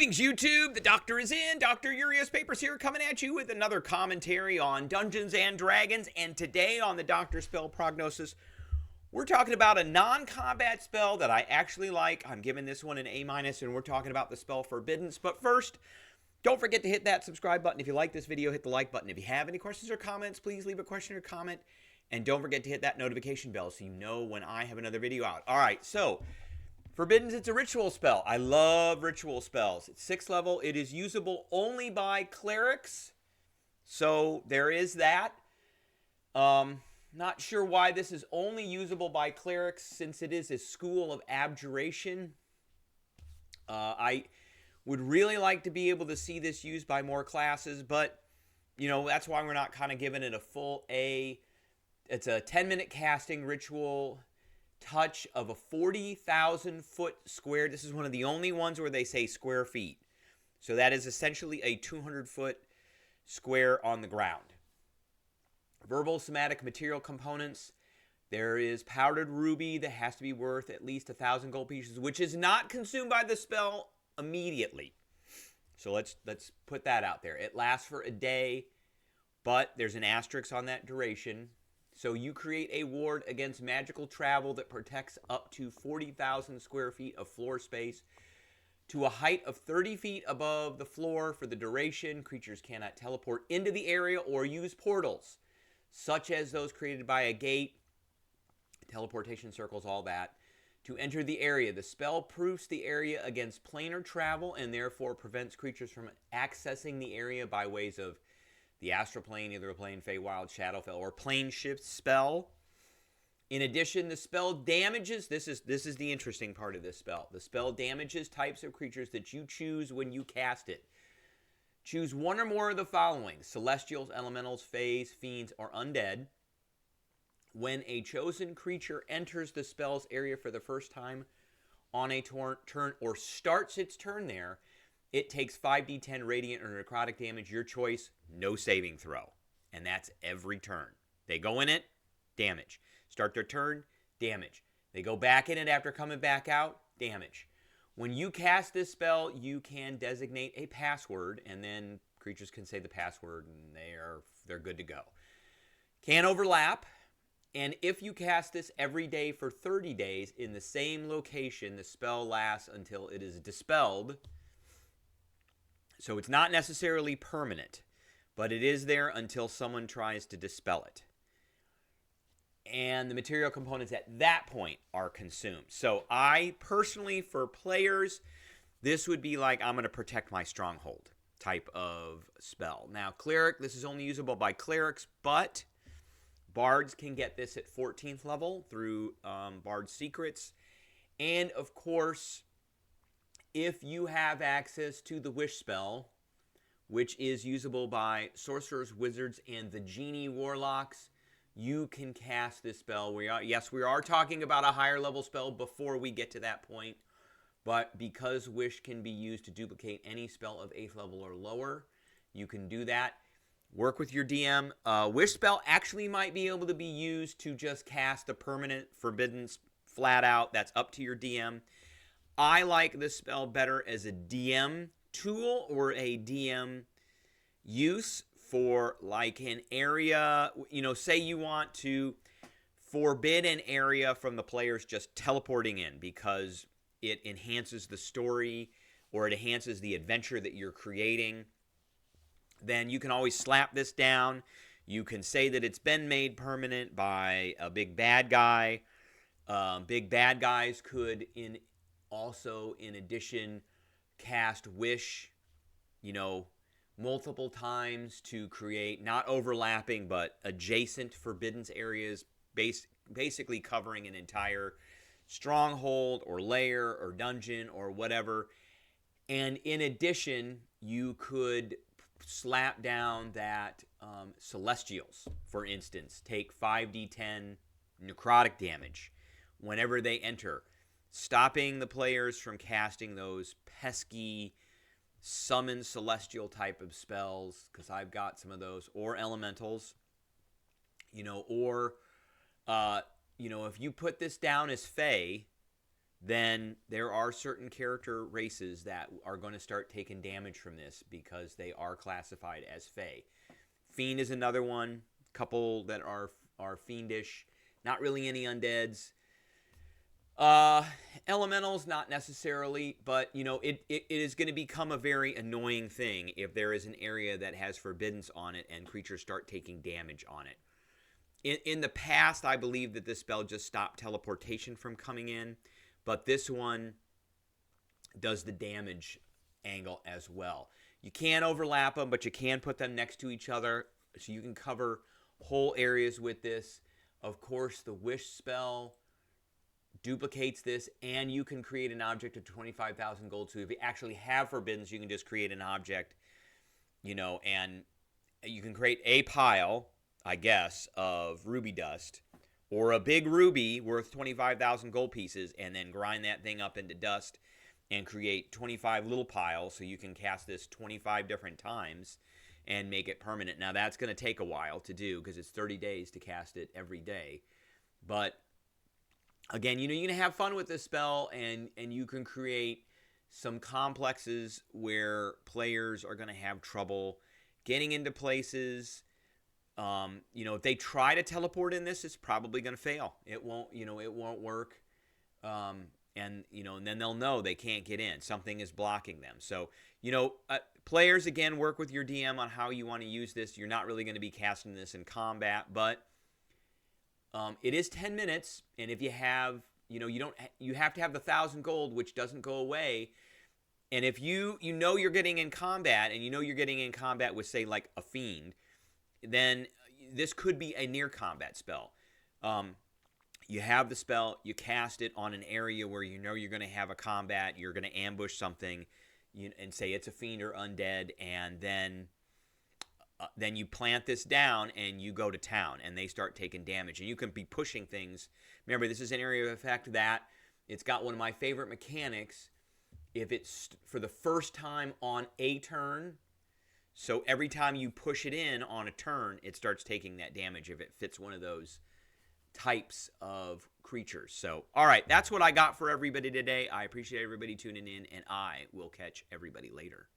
Greetings, YouTube. The doctor is in. Dr. Urias Papers here, coming at you with another commentary on Dungeons and Dragons. And today on the Doctor Spell Prognosis, we're talking about a non-combat spell that I actually like. I'm giving this one an A-, and we're talking about the spell Forbiddance. But first, don't forget to hit that subscribe button. If you like this video, hit the like button. If you have any questions or comments, please leave a question or comment. And don't forget to hit that notification bell so you know when I have another video out. All right, so Forbiddance, it's a ritual spell. I love ritual spells. It's 6th level. It is usable only by clerics. So there is that. Not sure why this is only usable by clerics since it is a school of abjuration. I would really like to be able to see this used by more classes, but, you know, that's why we're not kind of giving it a full A. It's a 10-minute casting ritual touch of a 40,000 foot square. This is one of the only ones where they say square feet. So that is essentially a 200 foot square on the ground. Verbal, somatic, material components. There is powdered ruby that has to be worth at least 1,000 gold pieces, which is not consumed by the spell immediately. So let's put that out there. It lasts for a day, but there's an asterisk on that duration. So you create a ward against magical travel that protects up to 40,000 square feet of floor space to a height of 30 feet above the floor for the duration. Creatures cannot teleport into the area or use portals, such as those created by a gate, teleportation circles, all that, to enter the area. The spell proofs the area against planar travel and therefore prevents creatures from accessing the area by ways of the astral plane, either a plane, Feywild, Shadowfell, or plane shift spell. In addition, the spell damages, this is the interesting part of this spell. The spell damages types of creatures that you choose when you cast it. Choose one or more of the following: celestials, elementals, fays, fiends, or undead. When a chosen creature enters the spell's area for the first time on a turn or starts its turn there, it takes 5d10 radiant or necrotic damage, your choice, no saving throw. And that's every turn. They go in it, damage. Start their turn, damage. They go back in it after coming back out, damage. When you cast this spell, you can designate a password, and then creatures can say the password, and they're good to go. Can overlap, and if you cast this every day for 30 days in the same location, the spell lasts until it is dispelled. So it's not necessarily permanent, but it is there until someone tries to dispel it. And the material components at that point are consumed. So I personally, for players, this would be like, I'm going to protect my stronghold type of spell. Now, cleric, this is only usable by clerics, but bards can get this at 14th level through Bard Secrets. And, of course, if you have access to the Wish spell, which is usable by sorcerers, wizards, and the genie warlocks, you can cast this spell. We are talking about a higher level spell before we get to that point, but because Wish can be used to duplicate any spell of 8th level or lower, you can do that. Work with your DM. Wish spell actually might be able to be used to just cast the permanent Forbiddance flat out. That's up to your DM. I like this spell better as a DM tool or a DM use for like an area. You know, say you want to forbid an area from the players just teleporting in because it enhances the story or it enhances the adventure that you're creating. Then you can always slap this down. You can say that it's been made permanent by a big bad guy. Big bad guys could also, in addition, cast Wish, you know, multiple times to create not overlapping but adjacent Forbiddance areas, basically covering an entire stronghold or lair or dungeon or whatever. And in addition, you could slap down that celestials, for instance, take 5d10 necrotic damage whenever they enter, stopping the players from casting those pesky summon celestial type of spells, because I've got some of those, or elementals, you know, or, you know, if you put this down as Fey, then there are certain character races that are going to start taking damage from this because they are classified as Fey. Fiend is another one. Couple that are fiendish. Not really any undeads. Elementals, not necessarily, but it is going to become a very annoying thing if there is an area that has forbiddance on it and creatures start taking damage on it. In the past, I believe that this spell just stopped teleportation from coming in, but this one does the damage angle as well. You can't overlap them, but you can put them next to each other, so you can cover whole areas with this. Of course, the Wish spell duplicates this, and you can create an object of 25,000 gold. So if you actually have forbiddance, you can just create an object, and you can create a pile, I guess, of ruby dust, or a big ruby worth 25,000 gold pieces, and then grind that thing up into dust and create 25 little piles, so you can cast this 25 different times and make it permanent. Now, that's going to take a while to do because it's 30 days to cast it every day. But again, you're going to have fun with this spell, and you can create some complexes where players are going to have trouble getting into places. If they try to teleport in this, it's probably going to fail. It won't work. And then they'll know they can't get in. Something is blocking them. So, players, again, work with your DM on how you want to use this. You're not really going to be casting this in combat, but it is 10 minutes, and if you have, you have to have the 1,000 gold, which doesn't go away. And if you're getting in combat, and you're getting in combat with, say, like a fiend, then this could be a near combat spell. You have the spell, you cast it on an area where you're going to have a combat, you're going to ambush something, and say it's a fiend or undead, and then you plant this down and you go to town, and they start taking damage, and you can be pushing things. Remember, this is an area of effect that it's got one of my favorite mechanics. If it's for the first time on a turn, so every time you push it in on a turn, it starts taking that damage if it fits one of those types of creatures. So, all right, that's what I got for everybody today. I appreciate everybody tuning in, and I will catch everybody later.